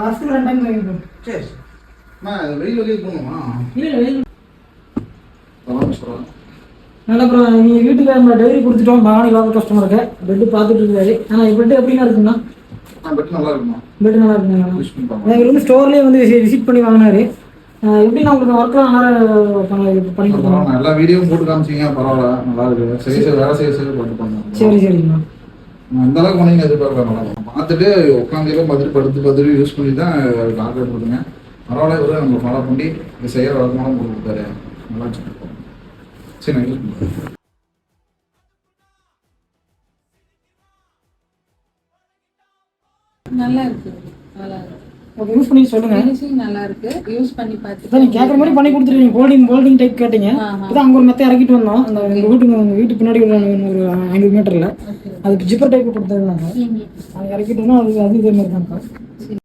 மாசத்துக்கு 2 டைம் வாங்கிடுவோம். சரி வெளியில் போகணுமா? இல்லை வெயில் நல்லா. அப்புறம் நீங்கள் வீட்டுக்கு நம்ம டெலிவரி கொடுத்துட்டோம். மாவனி லாப கஸ்டமருக்கு பெட்டு பார்த்துட்டு இருக்காரு. ஆனால் பெட்டு எப்படின்னா இருக்குண்ணா? பெட்டு நல்லா இருக்குமா? பெட்டு நல்லா இருக்குங்கண்ணா. இவர் வந்து ஸ்டோர்லேயே வந்து விசிட் பண்ணி வாங்கினாரு. எப்படின்னா உங்களுக்கு ஒர்க்லாம் நல்லா பண்ணி கொடுத்தோம். எல்லா வீடியோவும் போட்டு காமிச்சிங்க, பரவாயில்ல, நல்லா இருக்கு. சைஸ் வேற சைஸ் போட்டு பண்ணுங்க. சரி சரிங்கண்ணா. அந்த அளவுக்கு பண்ணி எதிர்பார்க்கலாம். பார்த்துட்டு உட்காந்து படுத்து யூஸ் பண்ணி தான் ஆர்டர் கொடுங்க. பரவாயில்ல, இவரு நம்ம ஃபாலோ பண்ணி இந்த செய்கிற வழக்கமான போட்டு கொடுத்தாரு. நல்லா வச்சுருக்கோம். சரி, நான் யூஸ் பண்ணுறேன். நல்லா இருக்கு. நல்லா இருக்கு. ஓகே, யூஸ் பண்ணி சொல்லுங்க. ஃபினிஷிங் நல்லா இருக்கு. யூஸ் பண்ணி பார்த்துட்டு நீங்க கேக்குற மாதிரி பண்ணி கொடுத்துருக்கீங்க. போல்டிங் டைப் கேட்டீங்க. அதான் அங்க ஒரு மெத்த இறக்கிட்டு வந்தோம். அந்த வீட்டு பின்னாடி ஒரு 500 மீட்டர்ல அதுக்கு ஜிப்பர் டைப் கொடுத்துருந்தாங்க. அது இறக்கிட்டோம்னா அது இதே மாதிரி தான்.